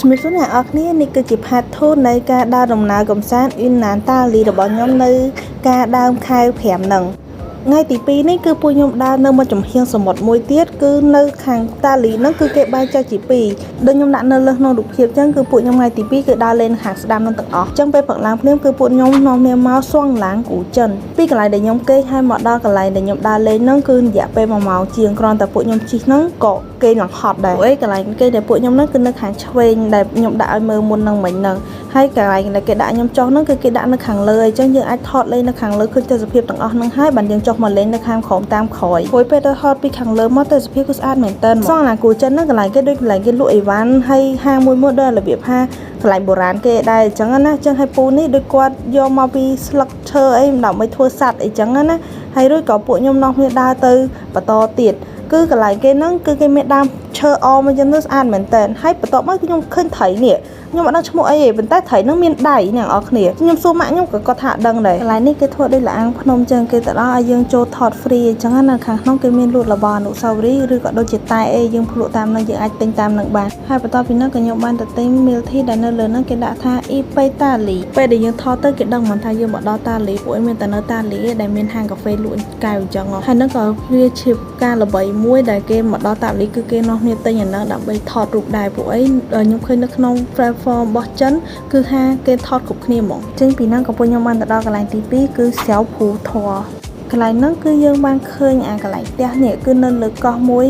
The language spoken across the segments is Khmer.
ជំរាបសួរអ្នកនរគ្នានេះគឺជាផាតធូននៃការដើរដំណើរកំសាន្តអ៊ីនណានតាលីរបស់ខ្ញុំនៅការដើមខែ5ហ្នឹងថ្ងៃទី2នេះគឺពួកខ្ញុំដើរនៅមកចំហៀងសមុទ្រមួយទៀតគឺនៅខាងតាលីហ្នឹងគឺគេបែងចែកជា2ដូចខ្ញុំដាក់នៅលើក្នុងរូបភាពអញ្ចឹងគឺពួកខ្ញុំថ្ងៃទី2គឺដើរលេងខាងស្ដាំនឹងទាំងអស់អញ្ចឹងពេលព្រឹកឡើងភ្លាមគឺពួកខ្ញុំនាំគ្នាមកសួងឡាងគូចិនពីកន្លែងដែលខ្ញុំគេឲ្យមកដល់កន្លែងដែលខ្ញុំដើរលេងហ្នឹងគឺរយៈពេល1ម៉ោងជាងគ្រាន់តែពួកខ្ញុំជិះហ្នឹងក៏គេឡើងហត់ដែរកន្លែងគេដែលពួកខ្ញុំហ្នឹងគឺនៅខាងឆ្វេងដែលខ្ញុំដាក់ឲ្យមើលមុនហ្នឹងមិញហ្នឹងហើយកន្លែងដែលគេដាក់ខ្ញុំចុះហ្នឹងគឺគេដាក់នៅខាងលើអញ្ចឹងយើងអាចថតលេងនៅខាងលើឃើញទេសភាពទាំងអស់ហ្នឹងហើយបានយើងចុះមកលេងនៅខាងក្រោមតាមក្រោយព្រោះពេលទៅថតពីខាងលើមកទេសភាពគឺស្អាតមែនតើសងឡាគូចិនហ្នឹងកន្លែងគេដូចកន្លែងគេលក់អីវ៉ាន់ហើយហាងមួយដល់របៀបហាកន្លែងបុរាណគេដែរអញ្ចឹងណាអញ្ចឹងឲ្យពូនេះដូចគាត់យកមកពីស្លឹកឈើអីដើម្បីធ្វើសัตว์អីចឹងណាហើយរួចក៏ពួកខ្ញុំនាំគ្នាដើរទៅបន្តទៀតគឺកន្លែងគេហ្នឹងគឺគេមានដើមឈើអមអញ្ចឹងទៅស្អាតមែនតើហើយបន្ទាប់មកខ្ញុំឃើញត្រីនេះខ្ញុំអត់ដឹងឈ្មោះអីទេប៉ុន្តែត្រីហ្នឹងមានដៃអ្នកនរគ្នាខ្ញុំសួរម៉ាក់ខ្ញុំក៏គាត់ថាដឹងដែរកន្លែងនេះគេធ្វើដូចលាងភ្នំអញ្ចឹងគេទៅដល់ឲ្យយើងចូលថត free អញ្ចឹងណាខាងក្នុងគេមានលក់របស់អនុស្សាវរីយ៍ឬក៏ដូចជាតែអីយើងភ្លក់តាមនឹងយើងអាចទិញតាមនឹងបានហើយបន្ទាប់ពីនោះក៏ខ្ញុំបានទៅទិញ milk tea ដែលនៅលើហ្នឹងគេដាក់ថាអ៊ីប៉េតាលីពេលដែលយើងថតទៅគេដឹងមិនថាយើងមកដល់តាលីពួកឯងមានតែនៅតាលីដែលមានហាងកាហ្វេលក់កែវអញ្ចឹងហើយហ្នឹងក៏វាជាការល្បីមួយដែលគេមកដល់តាលីគឺគេនាំគ្នាទិញអាហ្នឹងដើម្បីថតរូបដែរពួកឯងខ្ញុំឃើញនៅក្នុង platform របស់ចិនគឺថាគេថតគ្រប់គ្នាហ្មងចេញពីហ្នឹងក៏ពួកខ្ញុំបានទៅដល់កន្លែងទី2គឺស្រាវភូធរកន្លែងហ្នឹងគឺយើងបានឃើញអាកន្លែងផ្ទះនេះគឺនៅលើកោះមួយ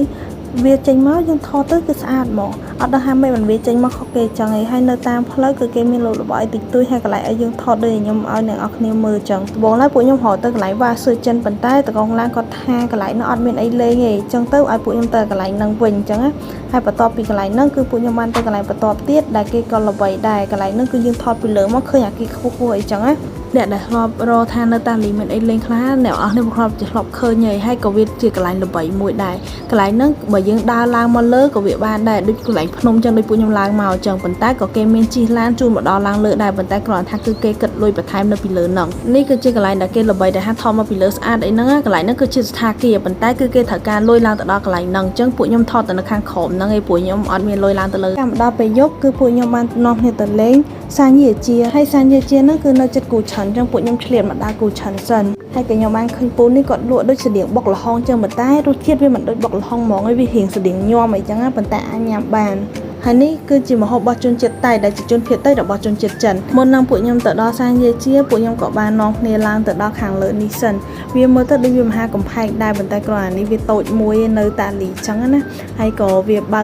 វាចេញមកយើងថតទៅគឺស្អាតហ្មងអត់ដឹងថាមិនបានវាចេញមកខុសគេចឹងឯងហើយនៅតាមផ្លូវគឺគេមានលក់របស់អីតិចតួចហើយកន្លែងឲ្យយើងថតដូចខ្ញុំឲ្យអ្នកនរគ្នាមើលចឹងដំបូងឡើយពួកខ្ញុំរកទៅកន្លែងវ៉ាស៊ឺចិនប៉ុន្តែតកងឡានគាត់ថាកន្លែងនោះអត់មានអីលេងទេចឹងទៅឲ្យពួកខ្ញុំទៅកន្លែងហ្នឹងវិញចឹងណាហើយបន្ទាប់ពីកន្លែងហ្នឹងគឺពួកខ្ញុំបានទៅកន្លែងបន្ទាប់ទៀតដែលគេក៏ល្បីដែរកន្លែងហ្នឹងគឺយើងថតពីលើមកឃើញអាគេខ្ពស់ៗអីចឹងណាអ្នកដែលធ្លាប់រកថានៅតាលីមានអីលេងខ្លះអ្នកអស់នេះធ្លាប់ឃើញហើយក៏វាជាកន្លែងល្បីមួយដែរកន្លែងហ្នឹងបើយើងដើរឡើងមកលើក៏វាបានដែរដូចកន្លែងភ្នំចឹងដូចពួកខ្ញុំឡើងមកចឹងប៉ុន្តែក៏គេមានជិះឡានជូនមកដល់ឡើងលើដែរប៉ុន្តែគ្រាន់ថាគឺគេគិតលុយបន្ថែមនៅពីលើហ្នឹងនេះគឺជាកន្លែងដែលគេល្បីដែលថាថតមកពីលើស្អាតអីហ្នឹងកន្លែងហ្នឹងគឺជាស្ថានភាពប៉ុន្តែគឺគេត្រូវការលុយឡើងទៅដល់កន្លែងហ្នឹងចឹងពួកខ្ញុំថតទៅនៅខាងក្រោមហ្នឹងឯងពួកខ្ញុំអត់មានលុយឡើងទៅលើតាមដល់ពេលយប់គឺពួកខ្ញុំបាននាំគ្នាទៅលេងសាញ់យាជាហើយសាញ់យាជាហ្នឹងគឺនៅចិត្តគូឆាន់ចឹងពួកខ្ញុំឆ្លៀតមកដើរគូឆាន់សិនហើយក៏ខ្ញុំបានឃើញពូនេះគាត់លក់ដូចស្តៀងបុកល្ហុងចឹងប៉ុន្តែរសជាតិវាមិនដូចបុកល្ហុងហ្មងឯងវារៀងស្តៀងញ័រអីចឹងណាប៉ុន្តែអាចញ៉ាំបានហើយនេះគឺជាម្ហូបរបស់ជនជាតិតៃដែលជាជនភៀតតៃរបស់ជនជាតិចិនមុននឹងពួកខ្ញុំទៅដល់សាញ់យាជាពួកខ្ញុំក៏បាននាំគ្នាឡើងទៅដល់ខាងលើនេះសិនវាមើលទៅដូចវាមហាកំផែងដែរប៉ុន្តែគ្រាន់តែនេះវាតូចមួយនៅតាលីចឹងណាហើយក៏វាបើ